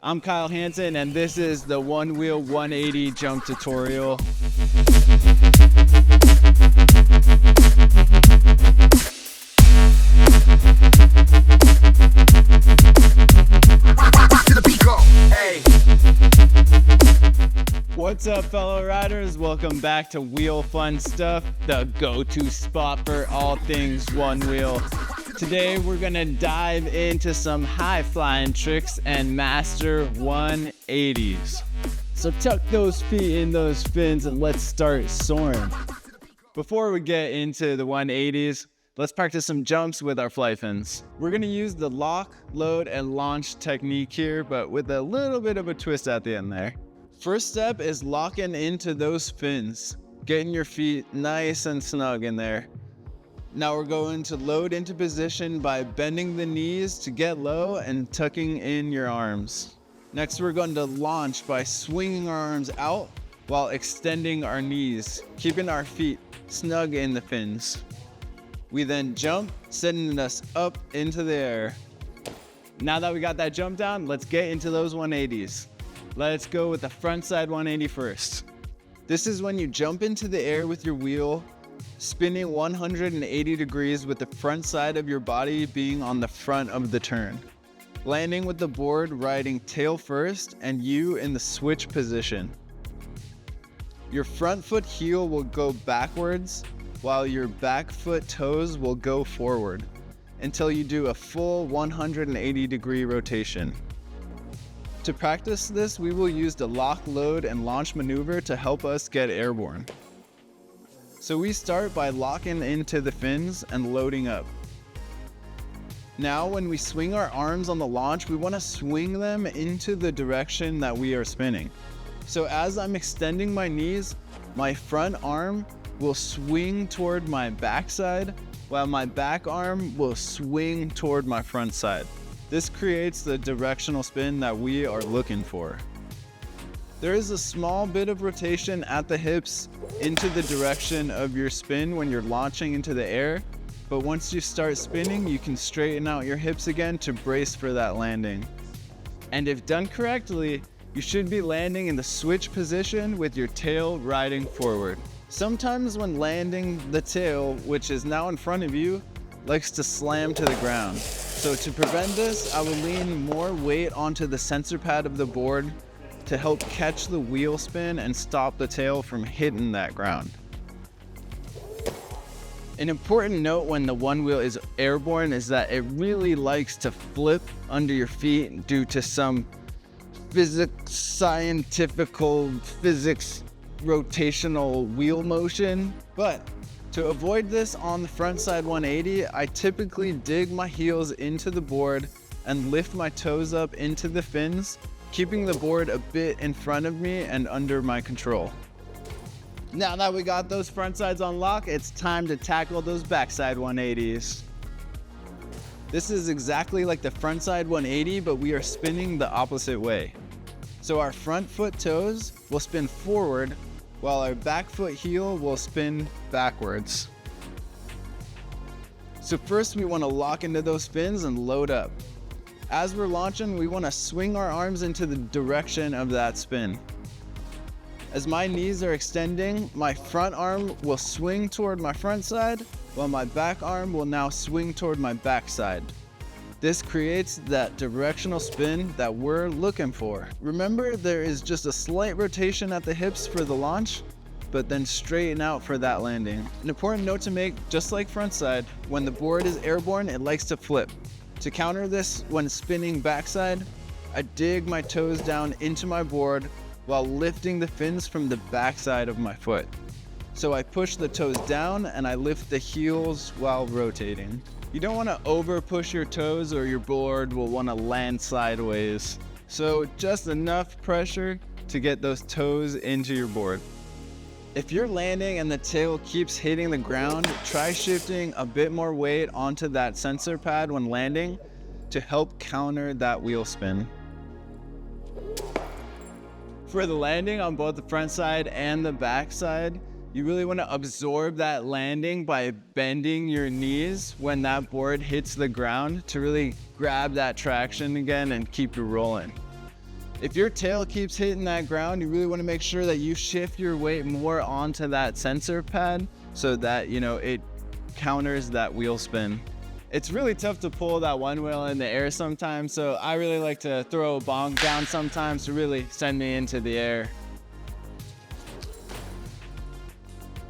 I'm Kyle Hanson, and this is the Onewheel 180 jump tutorial. What's up, fellow riders? Welcome back to Wheel Fun Stuff, the go-to spot for all things Onewheel. Today we're gonna dive into some high flying tricks and master 180s. So tuck those feet in those fins and let's start soaring. Before we get into the 180s, let's practice some jumps with our FlightFins. We're gonna use the lock, load, and launch technique here, but with a little bit of a twist at the end there. First step is locking into those fins, getting your feet nice and snug in there. Now we're going to load into position by bending the knees to get low and tucking in your arms. Next, we're going to launch by swinging our arms out while extending our knees, keeping our feet snug in the fins. We then jump, sending us up into the air. Now that we got that jump down, let's get into those 180s. Let's go with the front side 180 first. This is when you jump into the air with your wheel, spinning 180 degrees with the front side of your body being on the front of the turn. Landing with the board riding tail first and you in the switch position. Your front foot heel will go backwards while your back foot toes will go forward until you do a full 180 degree rotation. To practice this, we will use the lock, load, and launch maneuver to help us get airborne. So we start by locking into the fins and loading up. Now when we swing our arms on the launch, we want to swing them into the direction that we are spinning. So as I'm extending my knees, my front arm will swing toward my backside, while my back arm will swing toward my front side. This creates the directional spin that we are looking for. There is a small bit of rotation at the hips into the direction of your spin when you're launching into the air, but once you start spinning, you can straighten out your hips again to brace for that landing. And if done correctly, you should be landing in the switch position with your tail riding forward. Sometimes when landing, the tail, which is now in front of you, likes to slam to the ground. So to prevent this, I will lean more weight onto the sensor pad of the board to help catch the wheel spin and stop the tail from hitting that ground. An important note when the Onewheel is airborne is that it really likes to flip under your feet due to some physics rotational wheel motion. But to avoid this on the front side 180, I typically dig my heels into the board and lift my toes up into the fins, keeping the board a bit in front of me and under my control. Now that we got those front sides on lock, it's time to tackle those backside 180s. This is exactly like the front side 180, but we are spinning the opposite way. So our front foot toes will spin forward while our back foot heel will spin backwards. So first we want to lock into those fins and load up. As we're launching, we want to swing our arms into the direction of that spin. As my knees are extending, my front arm will swing toward my front side, while my back arm will now swing toward my back side. This creates that directional spin that we're looking for. Remember, there is just a slight rotation at the hips for the launch, but then straighten out for that landing. An important note to make, just like front side, when the board is airborne, it likes to flip. To counter this when spinning backside, I dig my toes down into my board while lifting the fins from the backside of my foot. So I push the toes down and I lift the heels while rotating. You don't want to over push your toes or your board will want to land sideways. So just enough pressure to get those toes into your board. If you're landing and the tail keeps hitting the ground, try shifting a bit more weight onto that sensor pad when landing to help counter that wheel spin. For the landing on both the front side and the back side, you really want to absorb that landing by bending your knees when that board hits the ground to really grab that traction again and keep you rolling. If your tail keeps hitting that ground, you really want to make sure that you shift your weight more onto that sensor pad so that, it counters that wheel spin. It's really tough to pull that one wheel in the air sometimes, so I really like to throw a bonk down sometimes to really send me into the air.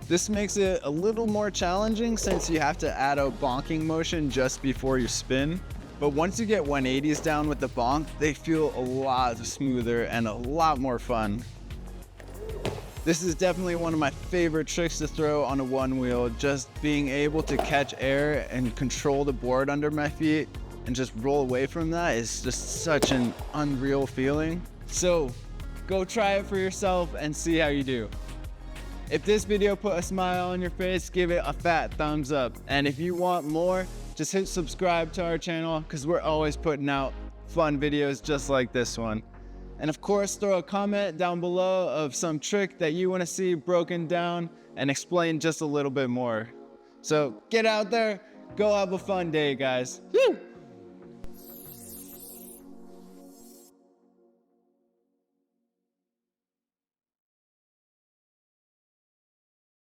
This makes it a little more challenging since you have to add a bonking motion just before you spin. But once you get 180s down with the bonk, they feel a lot smoother and a lot more fun. This is definitely one of my favorite tricks to throw on a one wheel, just being able to catch air and control the board under my feet and just roll away from that is just such an unreal feeling. So go try it for yourself and see how you do. If this video put a smile on your face, give it a fat thumbs up. And if you want more, just hit subscribe to our channel because we're always putting out fun videos just like this one. And of course, throw a comment down below of some trick that you want to see broken down and explain just a little bit more. So get out there, go have a fun day, guys. Woo!